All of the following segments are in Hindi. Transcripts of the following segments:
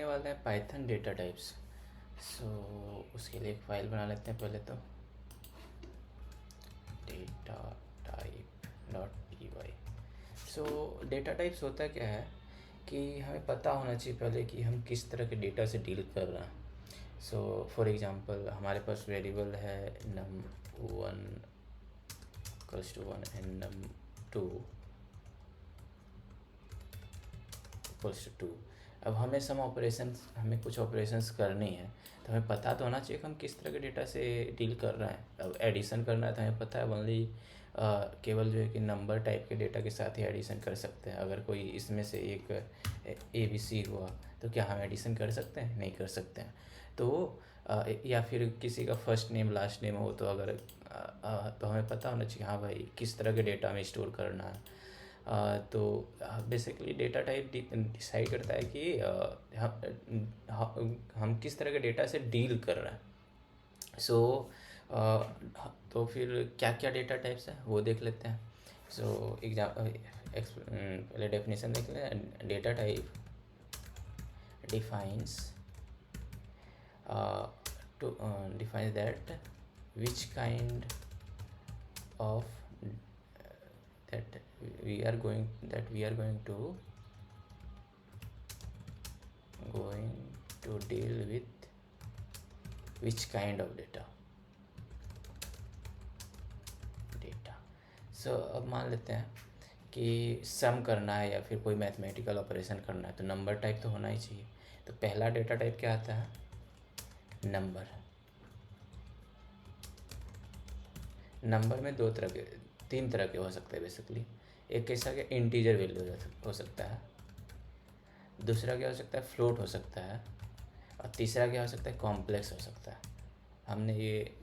वाले हैं पाइथन डेटा टाइप्स। सो उसके लिए एक फ़ाइल बना लेते हैं पहले तो, data type dot P Y. So data types होता क्या है कि हमें पता होना चाहिए पहले कि हम किस तरह के डेटा से डील कर रहे हैं। सो फॉर एग्जांपल हमारे पास वेरिएबल है num1 equals to 1 and num2 equals to 2। अब हमें कुछ ऑपरेशंस करनी है, तो हमें पता तो होना चाहिए कि हम किस तरह के डेटा से डील कर रहे हैं। अब एडिशन करना है तो हमें पता है ओनली केवल जो है कि नंबर टाइप के डेटा के साथ ही एडिशन कर सकते हैं। अगर कोई इसमें से एक ए बी सी हुआ तो क्या हम एडिशन कर सकते हैं? नहीं कर सकते हैं। तो या फिर किसी का फर्स्ट नेम लास्ट नेम हो तो अगर तो हमें पता होना चाहिए हाँ भाई किस तरह के डेटा हमें स्टोर करना है। तो बेसिकली डेटा टाइप डिसाइड करता है कि हम किस तरह के डेटा से डील कर रहे हैं। सो तो फिर क्या क्या डेटा टाइप्स हैं वो देख लेते हैं। सो पहले डेफिनेशन देख लेते हैं। Data type defines defines that which kind of that we are going to deal with which kind of data। सो अब मान लेते हैं कि सम करना है या फिर कोई मैथमेटिकल ऑपरेशन करना है तो नंबर टाइप तो होना ही चाहिए। तो पहला डेटा टाइप क्या आता है? नंबर। नंबर में तीन तरह के हो सकते हैं बेसिकली। एक कैसा कि इंटीजर वैल्यू हो सकता है, दूसरा क्या हो सकता है फ्लोट हो सकता है, और तीसरा क्या हो सकता है कॉम्प्लेक्स हो सकता है। हमने ये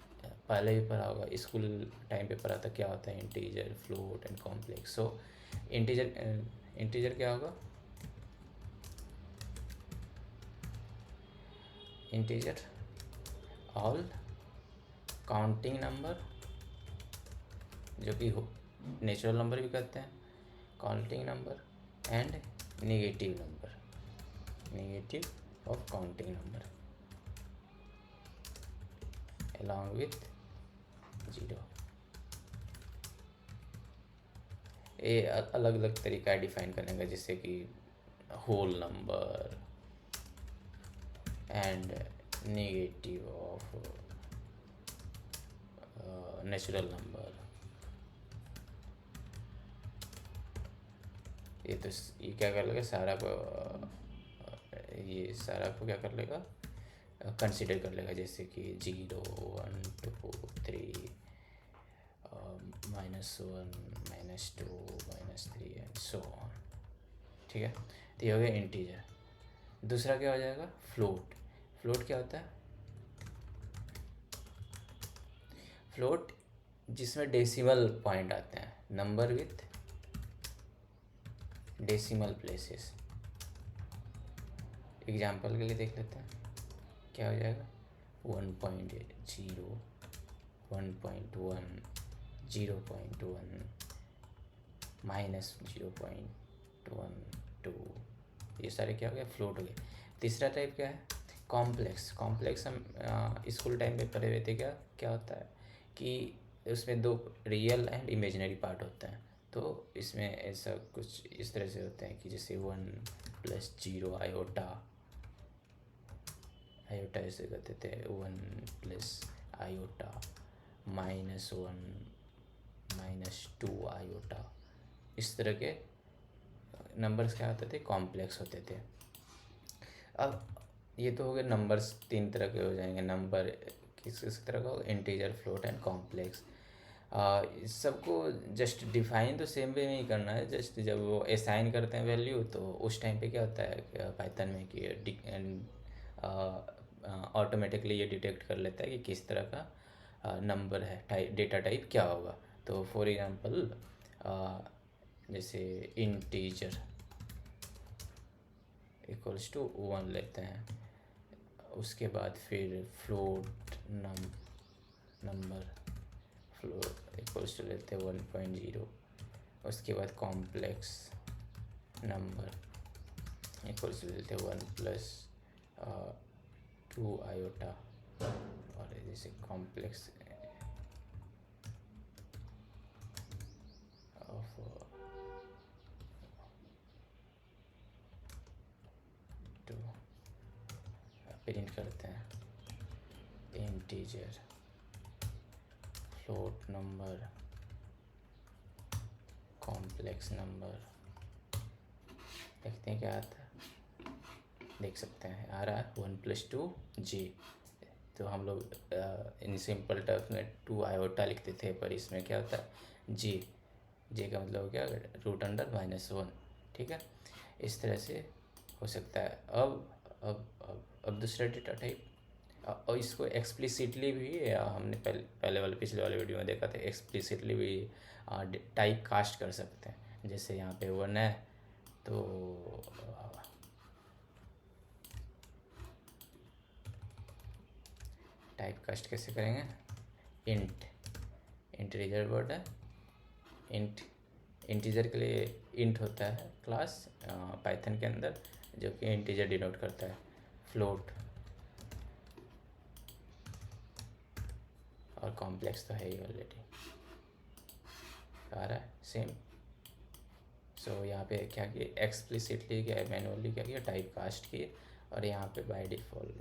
पहले भी पढ़ा होगा, स्कूल टाइम पे पढ़ा था क्या होता है integer, float and complex. So integer क्या होगा? इंटीजर ऑल काउंटिंग नंबर, जो कि नेचुरल नंबर भी कहते हैं, counting number and negative of counting number along with 0। ये अलग अलग तरीका है डिफाइन करने का, जैसे कि whole number and negative of natural number. ये क्या कर लेगा ये सारा को क्या कर लेगा कंसिडर कर लेगा, जैसे कि 0 1 2 3 -1 -2 -3 एंड सो ऑन। ठीक है, तो ये हो गया इंटीजर। दूसरा क्या हो जाएगा? फ्लोट। फ्लोट क्या होता है? फ्लोट जिसमें डेसिमल पॉइंट आते हैं, number with decimal places. Example के लिए देख लेते हैं क्या हो जाएगा। 1.0 1.1 0.1 -0.12। ये सारे क्या हो गए? फ्लोट हो गए। तीसरा टाइप क्या है? कॉम्प्लेक्स। कॉम्प्लेक्स हम स्कूल टाइम पे पढ़े हुए थे। क्या क्या होता है कि उसमें दो रियल एंड इमेजिनरी पार्ट होते हैं। तो इसमें ऐसा कुछ इस तरह से होते हैं कि जैसे 1 + 0 आयोटा ऐसे करते थे, 1 + आयोटा -1 -2 आयोटा। इस तरह के नंबर्स क्या होते थे? कॉम्प्लेक्स होते थे। अब ये तो हो गए नंबर्स, तीन तरह के हो जाएंगे। नंबर किस तरह का होगा? Integer, float and complex. इस सबको जस्ट डिफाइन तो सेम वे में ही करना है। जस्ट जब वो असाइन करते हैं वैल्यू तो उस टाइम पे क्या होता है पाइथन में कि ऑटोमेटिकली ये डिटेक्ट कर लेता है कि किस तरह का नंबर है, डेटा टाइप क्या होगा। तो फॉर एग्जांपल जैसे इंटीजर इक्वल्स टू 1 लेते हैं, उसके बाद फिर float number float equals to लेते हैं 1.0, उसके बाद कॉम्प्लेक्स नंबर इक्वल्स टू लेते हैं 1 + 2 आयोटा और जैसे कॉम्प्लेक्स ऑफ टू प्रिंट करते हैं integer float number complex number. देखते हैं क्या आता है, देख सकते हैं आ रहा है 1+2 J। तो हम लोग इन सिंपल टर्म्स में 2 आयोटा लिखते थे, पर इसमें क्या होता है J का मतलब क्या, √(-1)। ठीक है, इस तरह से हो सकता है। अब दूसरा डेटा टाइप, और इसको एक्सप्लिसिटली भी हमने पहले वाले पिछले वाले वीडियो में देखा था, एक्सप्लिसिटली भी टाइप कास्ट कर सकते हैं। जैसे यहाँ पे 1 है तो टाइप कास्ट कैसे करेंगे, इंटीजर वर्ड है, इंटीजर के लिए इंट होता है क्लास पाइथन के अंदर, जो कि इंटीजर डिनोट करता है। फ्लोट और कॉम्प्लेक्स तो है ही ऑलरेडी, आ रहा है सेम। सो यहाँ पे क्या किया, एक्सप्लिसिटली क्या मैनुअली क्या किया, टाइप कास्ट किए, और यहाँ पे बाय डिफ़ॉल्ट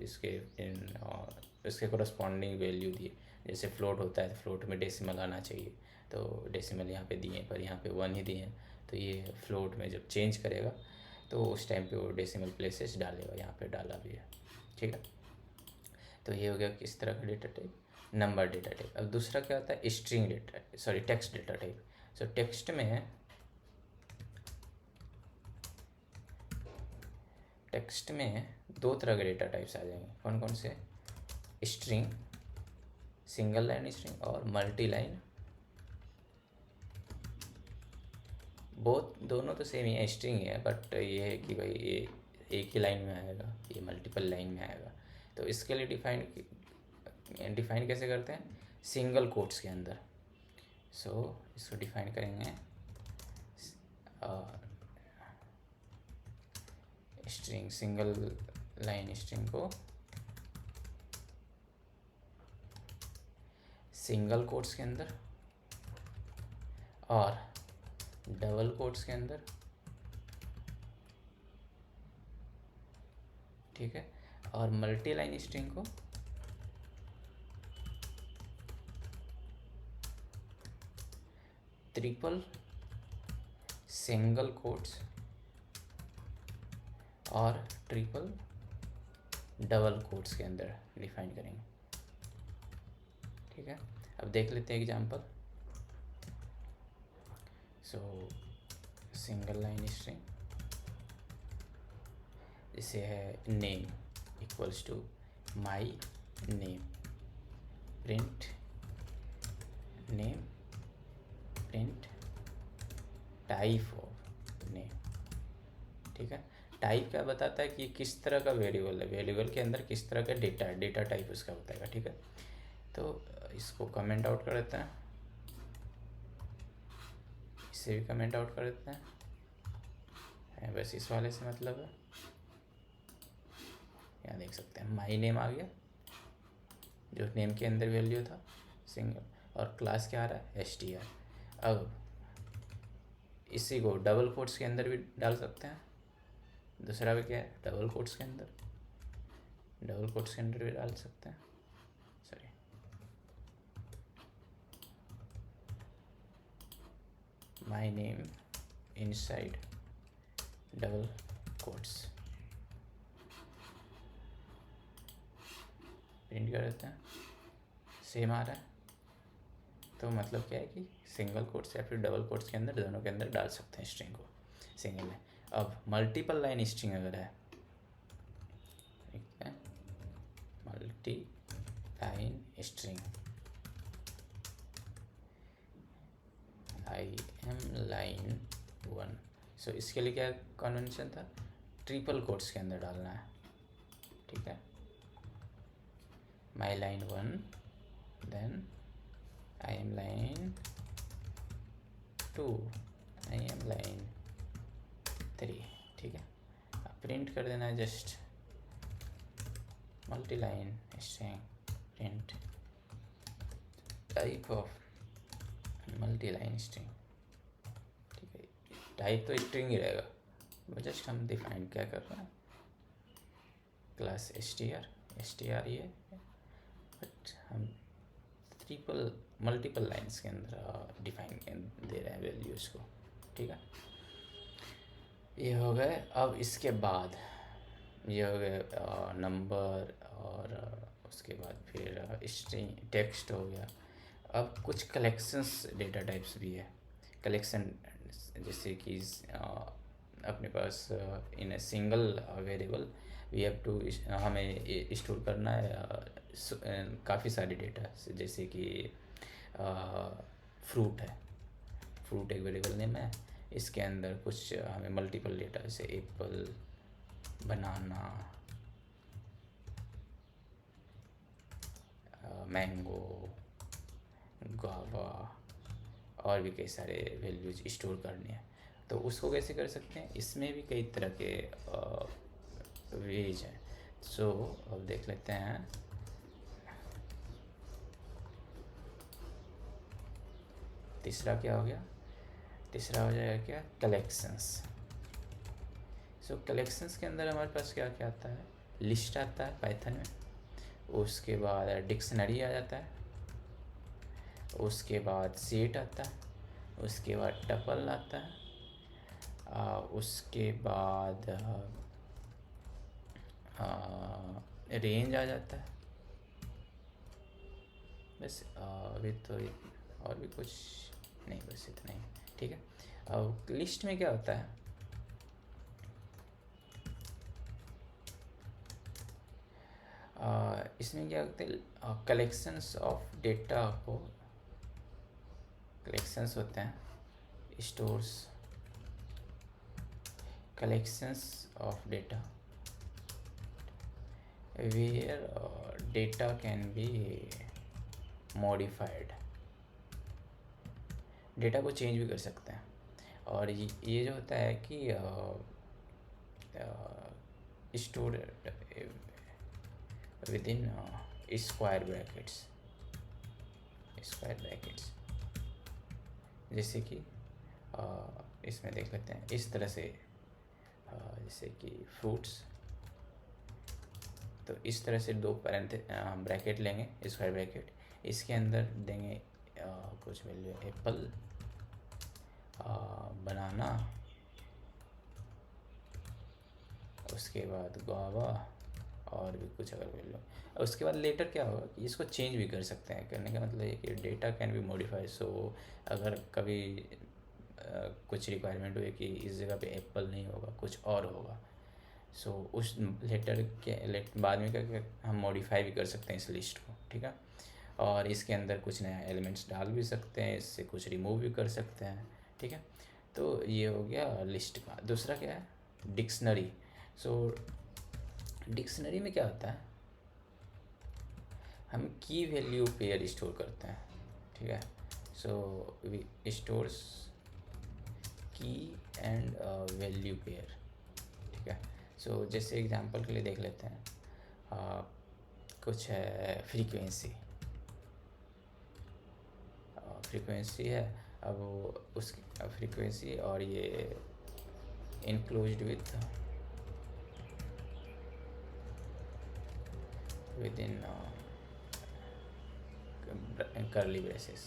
इसके कोरस्पॉन्डिंग वैल्यू दिए। जैसे फ्लोट होता है तो फ्लोट में डेसिमल आना चाहिए, तो डेसिमल यहाँ पे दिए, पर यहाँ पे 1 ही दिए हैं। तो ये फ्लोट में जब चेंज करेगा तो उस टाइम पे वो डेसिमल प्लेसेस डालेगा, यहाँ पे डाला भी है। ठीक है, तो ये हो गया किस तरह का data type, number data type. अब दूसरा क्या होता है, string data, sorry text data type. सो टेक्स्ट में 2 तरह के डेटा टाइप्स आ जाएंगे। कौन कौन से, स्ट्रिंग, सिंगल लाइन स्ट्रिंग, और मल्टी लाइन। दोनों तो सेम ही है, स्ट्रिंग ही है, बट ये है कि भाई ये एक ही लाइन में आएगा, ये मल्टीपल लाइन में आएगा। तो इसके लिए डिफाइन कैसे करते हैं, सिंगल कोट्स के अंदर। सो इसको डिफाइन करेंगे स्ट्रिंग, सिंगल लाइन स्ट्रिंग को सिंगल कोट्स के अंदर और डबल कोट्स के अंदर। ठीक है, और मल्टी लाइन स्ट्रिंग को ट्रिपल सिंगल कोट्स और ट्रिपल डबल कोट्स के अंदर डिफाइन करेंगे। ठीक है, अब देख लेते हैं example. So single line string जैसे है name equals to my name, print name, print type of name. ठीक है, टाइप क्या बताता है कि किस तरह का वेरिएबल है, वेरिएबल के अंदर किस तरह का डेटा टाइप उसका बताएगा। ठीक है, तो इसको कमेंट आउट कर देते हैं, इसे भी कमेंट आउट कर देते हैं। बस इस वाले से मतलब है, यहाँ देख सकते हैं माई नेम आ गया, जो नेम के अंदर वैल्यू था सिंगल, और क्लास क्या आ रहा है, str। अब इसी को डबल कोट्स के अंदर भी डाल सकते हैं। दूसरा भी क्या है, डबल कोट्स के अंदर भी डाल सकते हैं। Sorry, my name inside double quotes print कर देते हैं, सेम आ रहा है। तो मतलब क्या है कि सिंगल कोट्स या फिर डबल कोट्स के अंदर, दोनों के अंदर डाल सकते हैं स्ट्रिंग को, सिंगल में। अब मल्टीपल लाइन स्ट्रिंग अगर है, ठीक है, multi line string, I am line 1। सो इसके लिए क्या कन्वेंशन था, ट्रिपल कोट्स के अंदर डालना है। ठीक है, my line 1, then I am line 2, I am line 3। ठीक है, अब प्रिंट कर देना है just multi line string print type of multi line string, ठीक है। टाइप तो स्ट्रिंग ही रहेगा, जस्ट हम डिफाइन क्या कर रहे हैं, क्लास str ये, बट हम मल्टीपल लाइंस के अंदर डिफाइन दे रहे हैं वैल्यूज़ को, ठीक है। ये हो गए। अब इसके बाद ये हो गए नंबर, और उसके बाद फिर स्ट्रिंग टेक्स्ट हो गया। अब कुछ कलेक्शंस डेटा टाइप्स भी है। कलेक्शन जैसे कि अपने पास in a single variable we have to, हमें स्टोर करना है काफ़ी सारे डेटा, जैसे कि फ्रूट है, फ्रूट एक वेरिएबल नेम है, इसके अंदर कुछ हमें मल्टीपल डेटा जैसे एप्पल, बनाना, मैंगो, गुआवा और भी कई सारे वैल्यूज स्टोर करने हैं। तो उसको कैसे कर सकते हैं, इसमें भी कई तरह के वेज हैं। सो अब देख लेते हैं। तीसरा क्या हो गया, तीसरा हो जाएगा क्या, कलेक्शंस। सो कलेक्शंस के अंदर हमारे पास क्या क्या आता है, लिस्ट आता है पाइथन में, उसके बाद डिक्शनरी आ जाता है, उसके बाद सेट आता है, उसके बाद टपल आता है, उसके बाद रेंज आ जाता है। बस अभी तो और भी कुछ नहीं, बस इतना ही, ठीक है। अब लिस्ट में क्या होता है, इसमें क्या होता है, कलेक्शंस ऑफ डेटा को, कलेक्शंस होते हैं, stores collections of data where data can be modified, data को चेंज भी कर सकते हैं। और ये जो होता है कि store with in square brackets, जैसे कि इसमें देख लेते हैं इस तरह से, जैसे कि फ्रूट्स, तो इस तरह से दो ब्रैकेट लेंगे, स्क्वायर ब्रैकेट, इसके अंदर देंगे कुछ वैल्यू, एप्पल, बनाना, उसके बाद गुआवा और भी कुछ अगर वैल्यू। उसके बाद लेटर क्या होगा कि इसको चेंज भी कर सकते हैं। करने का मतलब ये कि डेटा कैन बी मॉडिफाई। सो अगर कभी कुछ रिक्वायरमेंट हुई कि इस जगह पे एप्पल नहीं होगा, कुछ और होगा, सो उस लेटर के बाद में क्या हम मॉडिफाई भी कर सकते हैं इस लिस्ट को, ठीक है। और इसके अंदर कुछ नया एलिमेंट्स डाल भी सकते हैं, इससे कुछ रिमूव भी कर सकते हैं, ठीक है। तो ये हो गया लिस्ट का। दूसरा क्या है, डिक्शनरी। सो डिक्शनरी में क्या होता है, हम की वैल्यू पेयर स्टोर करते हैं, ठीक है। सो वी स्टोर्स की एंड वैल्यू पेयर, ठीक है। सो जैसे एग्जांपल के लिए देख लेते हैं, कुछ है फ्रीक्वेंसी, फ्रीक्वेंसी है, अब उस फ्रीक्वेंसी और ये enclosed within curly braces.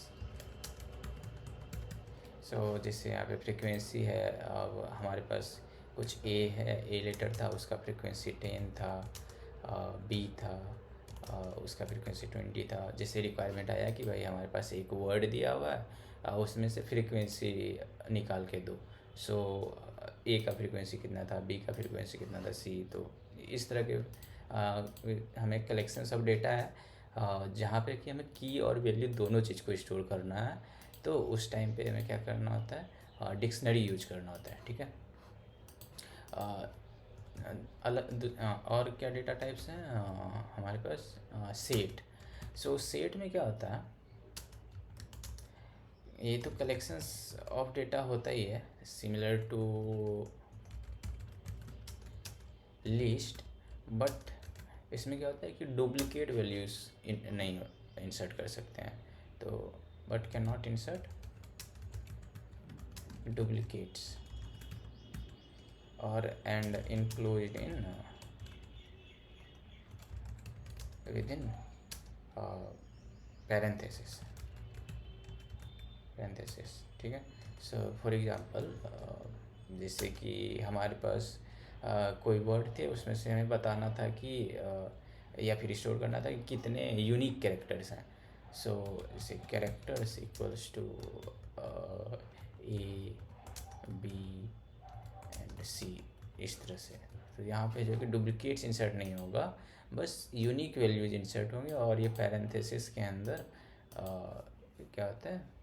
So जैसे यहाँ पे फ्रीक्वेंसी है, अब हमारे पास कुछ ए है, ए लेटर था, उसका फ्रीक्वेंसी 10 था, बी था, उसका फ्रीक्वेंसी 20 था। जैसे रिक्वायरमेंट आया कि भाई हमारे पास एक वर्ड दिया हुआ है, उसमें से फ्रीक्वेंसी निकाल के दो। सो ए का फ्रीक्वेंसी कितना था, बी का फ्रीक्वेंसी कितना था, सी। तो इस तरह के हमें कलेक्शन ऑफ डेटा है, जहाँ पे कि हमें की और वैल्यू दोनों चीज़ को स्टोर करना है। तो उस टाइम पे हमें क्या करना होता है, डिक्शनरी यूज करना होता है, ठीक है। अलग और क्या डेटा टाइप्स हैं हमारे पास, सेट। सो सेट में क्या होता है, ये तो कलेक्शंस ऑफ डेटा होता ही है, सिमिलर टू लिस्ट, बट इसमें क्या होता है कि डुप्लीकेट वैल्यूज़ नहीं इंसर्ट कर सकते हैं, तो but can not insert duplicates और and include in within parenthesis, ठीक है। सो फॉर एग्जांपल जैसे कि हमारे पास कोई वर्ड थे, उसमें से हमें बताना था कि या फिर स्टोर करना था कि कितने यूनिक कैरेक्टर्स हैं। सो जैसे characters equals to A B and C, इस तरह से। तो यहाँ पे जो कि डुप्लीकेट्स इंसर्ट नहीं होगा, बस यूनिक वैल्यूज इंसर्ट होंगे और ये पैरेंथेसिस के अंदर क्या होता है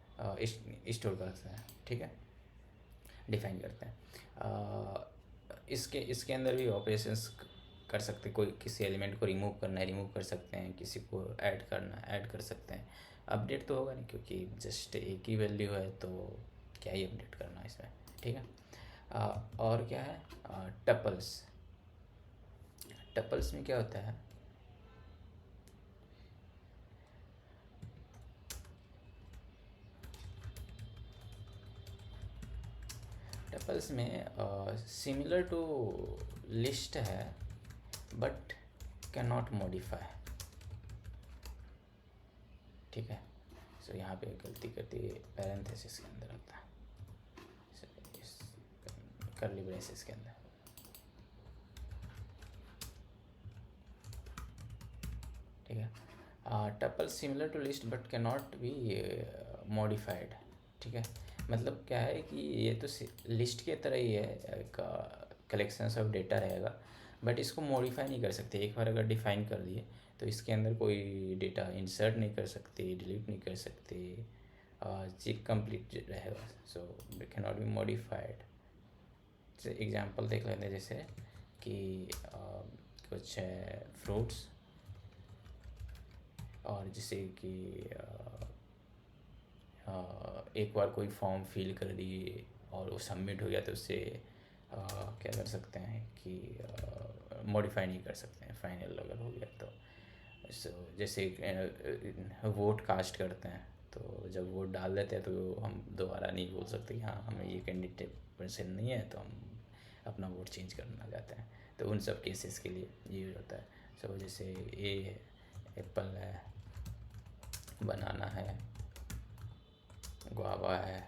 स्टोर करते हैं, ठीक है, डिफाइन करते हैं। इसके इसके अंदर भी ऑपरेशंस कर सकते हैं। कोई किसी एलिमेंट को रिमूव करना है, रिमूव कर सकते हैं, किसी को ऐड करना है, ऐड कर सकते हैं। अपडेट तो होगा नहीं क्योंकि जस्ट एक ही वैल्यू है, तो क्या ही अपडेट करना है इसमें, ठीक है। और क्या है टपल्स। टपल्स में क्या होता है, टपल्स में सिमिलर टू लिस्ट है बट कैन नॉट मॉडिफाई, ठीक है। सो यहाँ पे गलती करती है, पैरेंथेसिस के अंदर होता है, कर्ली ब्रेसेस के अंदर, ठीक है। Tuple similar to list but can not be modified, ठीक है। मतलब क्या है कि ये तो लिस्ट के तरह ही है, एक कलेक्शंस ऑफ डेटा रहेगा, बट इसको मॉडिफाई नहीं कर सकते। एक बार अगर डिफाइन कर दिए तो इसके अंदर कोई डेटा इंसर्ट नहीं कर सकते, डिलीट नहीं कर सकते, चेक कंप्लीट रहेगा। So can not be modified. Example देख लेते हैं, जैसे कि कुछ है फ्रूट्स, और जैसे कि एक बार कोई फॉर्म फिल कर दिए और वो सबमिट हो गया, तो उससे क्या कर सकते हैं कि मॉडिफाई नहीं कर सकते हैं, फाइनल अगर हो गया तो। सो जैसे वोट कास्ट करते हैं, तो जब वोट डाल देते हैं तो हम दोबारा नहीं बोल सकते कि हाँ हमें ये कैंडिडेट पसंद नहीं है, तो हम अपना वोट चेंज करना चाहते हैं। तो उन सब केसेस के लिए यूज होता है। सो जैसे ए है, एप्पल है, बनाना है, गुआवा है,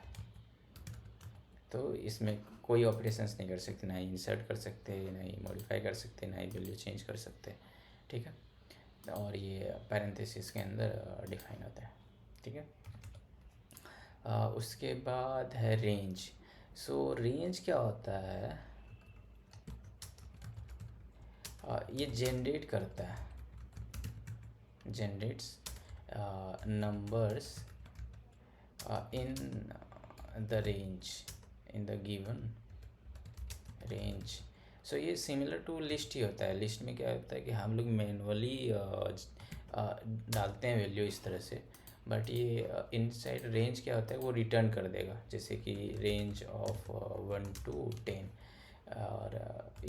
तो इसमें कोई ऑपरेशंस नहीं कर सकते, ना ही इंसर्ट कर सकते, ना ही मॉडिफाई कर सकते, ना ही वैल्यू चेंज कर सकते, ठीक है। और ये पैरेंथेसिस के अंदर डिफाइन होता है, ठीक है। उसके बाद है रेंज। सो रेंज क्या होता है, ये जनरेट करता है, generates numbers in the range, in the given range। सो ये सिमिलर टू लिस्ट ही होता है। लिस्ट में क्या होता है कि हम लोग मैनुअली डालते हैं वैल्यू इस तरह से, बट ये इनसाइड रेंज क्या होता है, वो रिटर्न कर देगा। जैसे कि रेंज ऑफ 1 to 10, और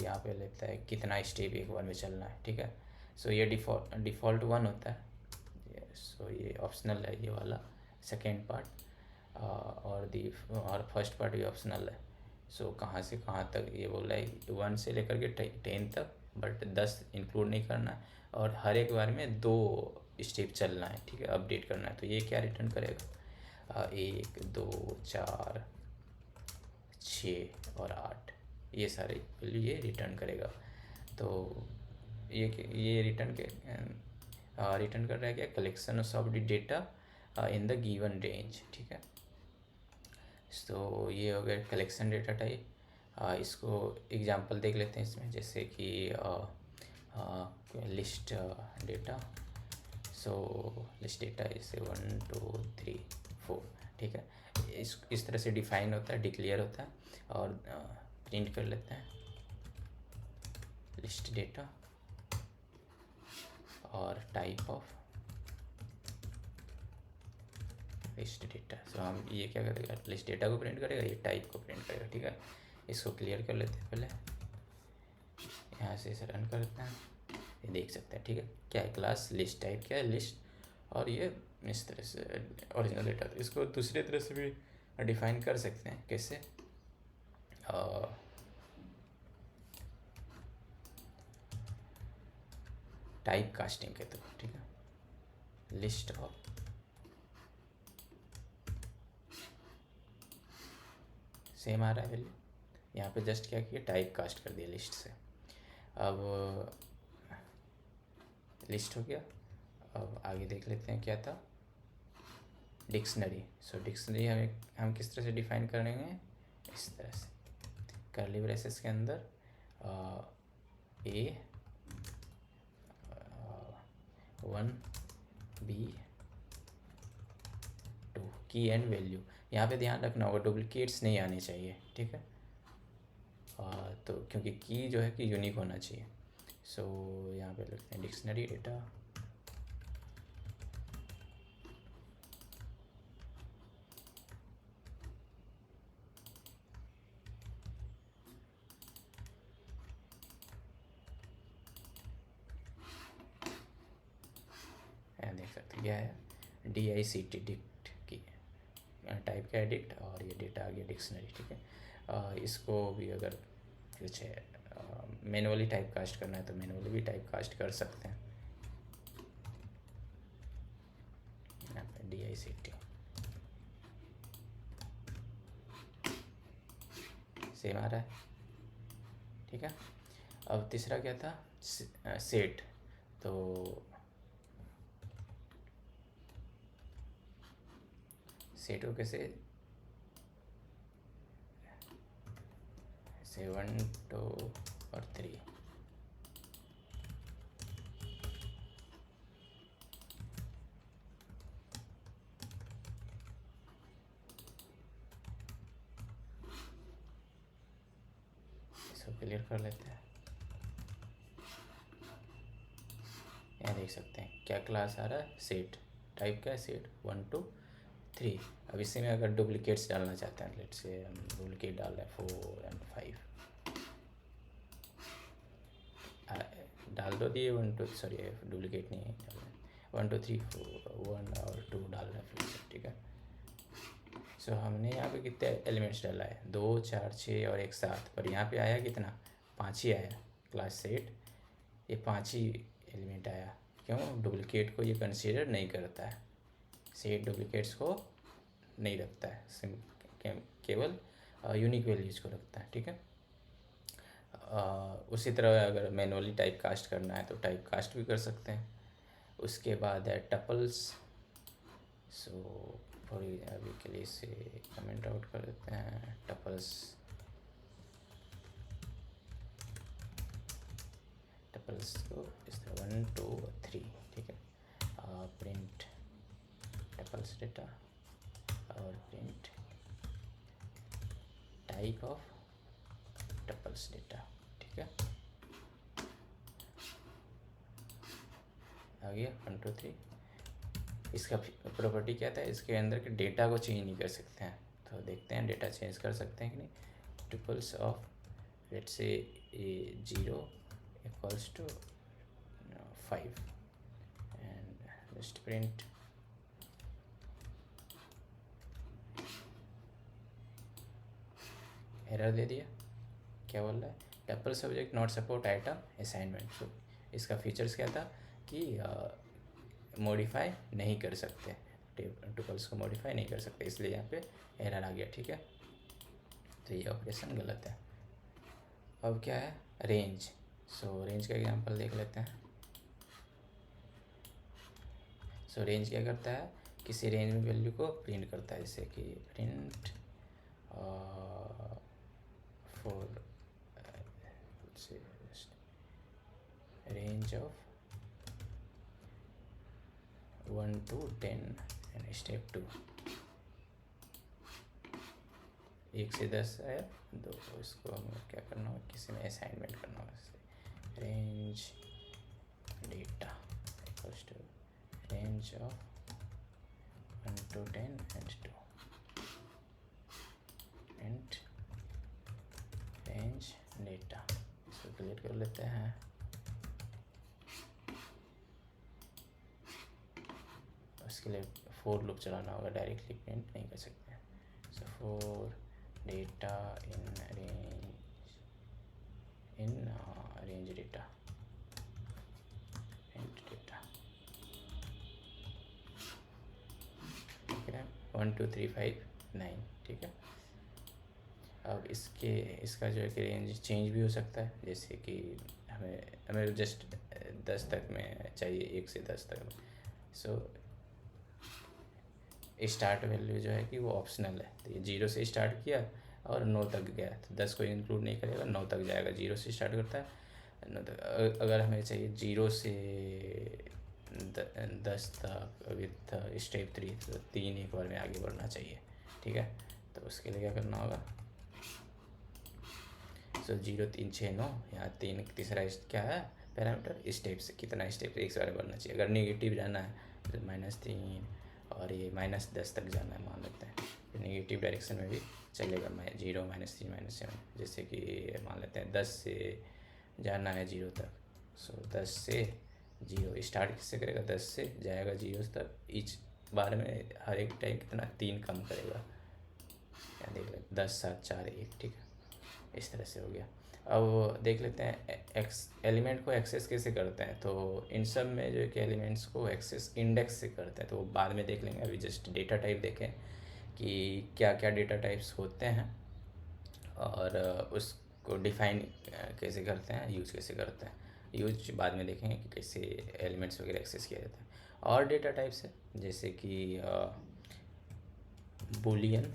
यहाँ पे लेता है कितना स्टेप एक बार में चलना है, ठीक है। सो ये डिफ़ॉल्ट 1 होता है। सो ये ऑप्शनल है ये वाला सेकेंड पार्ट, और फर्स्ट पार्ट भी ऑप्शनल है। सो कहाँ से कहाँ तक ये बोला है, 1 से लेकर के 10 तक, बट 10 इंक्लूड नहीं करना है, और हर एक बार में 2 स्टेप चलना है, ठीक है, अपडेट करना है। तो ये क्या रिटर्न करेगा, 1 2 4 6 और 8, ये सारे वैल्यू ये रिटर्न करेगा। तो ये रिटर्न कर रहा है क्या, collection of the data in the given range, ठीक है। तो ये हो गया कलेक्शन डेटा टाइप। इसको एग्जांपल देख लेते हैं इसमें, जैसे कि लिस्ट डेटा। सो लिस्ट डेटा जैसे 1 2 3 4, ठीक है। इस तरह से डिफाइन होता है, डिक्लेयर होता है, और प्रिंट कर लेते हैं लिस्ट डेटा और टाइप ऑफ लिस्ट डेटा। सो हम ये क्या करेगा, लिस्ट डेटा को प्रिंट करेगा, ये टाइप को प्रिंट करेगा, ठीक है। इसको क्लियर कर लेते हैं पहले, यहाँ से इसे रन करते हैं, ये देख सकते हैं, ठीक है। क्या है क्लास लिस्ट, टाइप क्या है लिस्ट, और ये इस तरह से ओरिजिनल डेटा। तो इसको दूसरे तरह से भी डिफाइन कर सकते हैं, कैसे, टाइप कास्टिंग के थ्रू, ठीक है। लिस्ट ऑफ सेम आ रहा है वैल्यू, यहाँ पे जस्ट क्या किया, टाइप कास्ट कर दिया लिस्ट से। अब लिस्ट हो गया। अब आगे देख लेते हैं क्या था, डिक्शनरी। सो डिक्शनरी हम किस तरह से डिफाइन करेंगे, इस तरह से कर्ली ब्रेसेस के अंदर A 1 B 2 की एंड वैल्यू। यहाँ पे ध्यान रखना होगा डुप्लीकेट्स नहीं आने चाहिए, ठीक है। तो क्योंकि की जो है कि यूनिक होना चाहिए। सो यहाँ पे लिखते हैं डिक्शनरी डेटा, देख सकते हैं क्या है, DICT डिक्ट की टाइप का है डिक्ट, और ये डेटा आ गया डिक्शनरी, ठीक है। इसको भी अगर कुछ है मैनुअली टाइप कास्ट करना है तो मैनुअली भी टाइप कास्ट कर सकते हैं। यहाँ पे DICT सेम आ रहा है, ठीक है। अब तीसरा क्या था, सेट। तो सेट को कैसे, 1 2 और 3, इसको क्लियर कर लेते हैं। यहाँ देख सकते हैं क्या क्लास आ रहा है, सेट, टाइप का है सेट 1 2 3। अब इसी में अगर डुप्लीकेट्स डालना चाहते हैं, लेट से हम डुप्लीकेट डाल रहे हैं 4 और 5, डाल दो दिए 1 2, सॉरी डुप्लीकेट नहीं है, 1 2 3 4 1 और 2 डाल रहे हैं फिर से, ठीक है। सो हमने यहाँ पे कितने एलिमेंट्स डाला है, 2 4 6 और 1 7, पर यहाँ पे आया कितना, 5 ही आया क्लास सेट, ये 5 ही एलिमेंट आया। क्यों, डुप्लीकेट को ये कंसीडर नहीं करता है, सेट डुप्लीकेट्स को नहीं रखता है, केवल यूनिक वैल्यूज को रखता है, ठीक है। उसी तरह अगर मैनुअली टाइप कास्ट करना है तो टाइप कास्ट भी कर सकते हैं। उसके बाद है टपल्स। सो थोड़ी अभी के लिए इसे कमेंट आउट कर देते हैं, टपल्स। टपल्स को इस तरह 1 2 3, ठीक है। प्रिंट टपल्स डेटा और print type of tuples data, ठीक है। आ गया 1 2 3। इसका प्रॉपर्टी क्या था, इसके अंदर के डेटा को चेंज नहीं कर सकते हैं, तो देखते हैं डेटा चेंज कर सकते हैं कि नहीं। Triples of let's say 0 equals to 5 and just print error दे दिया। क्या बोल रहा है, tuple subject not support item assignment. So इसका फीचर्स क्या था कि मॉडिफाई नहीं कर सकते, टपल्स को मॉडिफाई नहीं कर सकते, इसलिए यहाँ पे एरर आ गया, ठीक है। तो ये ऑपरेशन गलत है। अब क्या है, रेंज। सो रेंज का एग्जांपल देख लेते हैं। सो रेंज क्या करता है, किसी रेंज में वैल्यू को प्रिंट करता है, जैसे कि print for range of 1 to 10 and step 2, 1 से 10 है, 2, इसको हमें क्या करना होगा, किसी में असाइनमेंट करना होगा। Range data equals to range of 1 to 10 and 2 and range data. इसको क्लियर कर लेते हैं। इसके लिए फोर लूप चलाना होगा, डायरेक्टली प्रिंट नहीं कर सकते हैं। So four data in range data print data, ठीक है, 1 2 3 5 9, ठीक है। अब इसका जो है कि रेंज चेंज भी हो सकता है, जैसे कि हमें जस्ट 10 तक में चाहिए, 1 से 10 तक में। सो स्टार्ट वैल्यू जो है कि वो ऑप्शनल है, तो ये 0 से स्टार्ट किया और 9 तक गया, तो 10 को इंक्लूड नहीं करेगा, 9 तक जाएगा। 0 से स्टार्ट करता है 9 तक। अगर हमें चाहिए 0 से 10 तक विथ स्टेप 3, तो 3 एक बार में आगे बढ़ना चाहिए, ठीक है। तो उसके लिए क्या करना होगा, सो 0 3 6 9, यहाँ 3 तीसरा क्या है पैरामीटर, स्टेप से कितना स्टेप एक बार बढ़ना चाहिए। अगर नेगेटिव जाना है तो -3, और ये -10 तक जाना है मान लेते हैं, तो नेगेटिव डायरेक्शन में भी चलेगा। 0 -3 -7, जैसे कि मान लेते हैं 10 से जाना है 0 तक। सो 10 से 0 स्टार्ट किससे करेगा, 10 से जाएगा 0 तक, ईच बार में हर एक टाइम कितना 3 कम करेगा। क्या देख लेते 10 7 4 1, ठीक है, इस तरह से हो गया। अब देख लेते हैं एलिमेंट को एक्सेस कैसे करते हैं। तो इन सब में जो है कि एलिमेंट्स को एक्सेस इंडेक्स से करते हैं, तो बाद में देख लेंगे। अभी जस्ट डेटा टाइप देखें कि क्या क्या डेटा टाइप्स होते हैं, और उसको डिफाइन कैसे करते हैं, यूज कैसे करते हैं। यूज बाद में देखेंगे कि कैसे एलिमेंट्स वगैरह एक्सेस किया जाता है। और डेटा टाइप्स है जैसे कि बुलियन।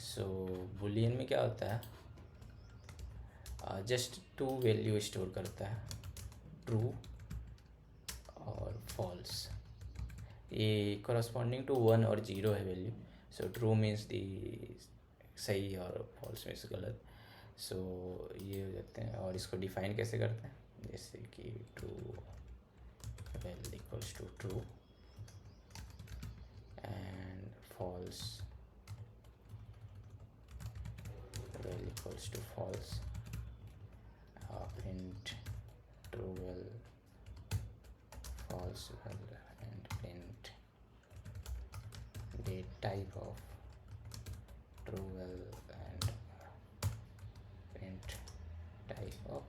सो बुलियन में क्या होता है, जस्ट 2 वैल्यू स्टोर करता है, ट्रू और फॉल्स। ये कॉरस्पॉन्डिंग टू 1 और 0 है value. So true means the सही और फॉल्स मीन्स गलत। सो ये हो जाते हैं। और इसको डिफाइन कैसे करते हैं, जैसे कि true well equals to true and false well equals to false, print true well false well, and print the type of true well and print type of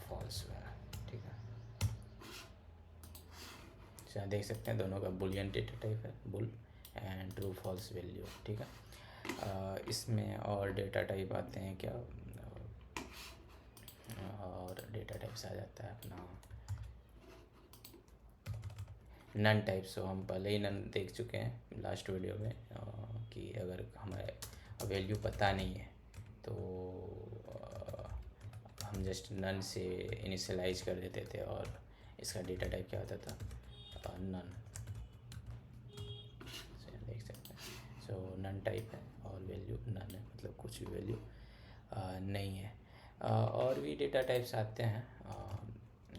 false well, ठीक है। यहाँ देख सकते हैं दोनों का बुलियन डेटा टाइप है, bool and true false value, ठीक है। इसमें और डेटा टाइप आते हैं क्या, और डेटा टाइप्स आ जाता है अपना नन टाइप। सो हम पहले ही नन देख चुके हैं लास्ट वीडियो में, कि अगर हमें वैल्यू पता नहीं है तो हम जस्ट नन से इनिशियलाइज कर देते थे, और इसका डेटा टाइप क्या होता था, नन। देख सकते हैं, सो नन टाइप है और वैल्यू नन है, मतलब कुछ भी वैल्यू नहीं है। और भी डेटा टाइप्स आते हैं,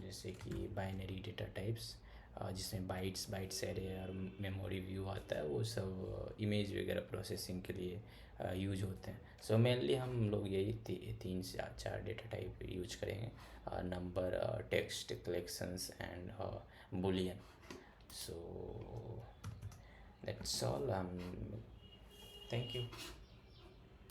जैसे कि बाइनरी डेटा टाइप्स, जिसमें बाइट्स एरे और मेमोरी व्यू आता है, वो सब इमेज वगैरह प्रोसेसिंग के लिए यूज होते हैं। सो मेनली हम लोग यही 3 से 4 डेटा टाइप यूज करेंगे, number, text collections and Boolean. So that's all, thank you.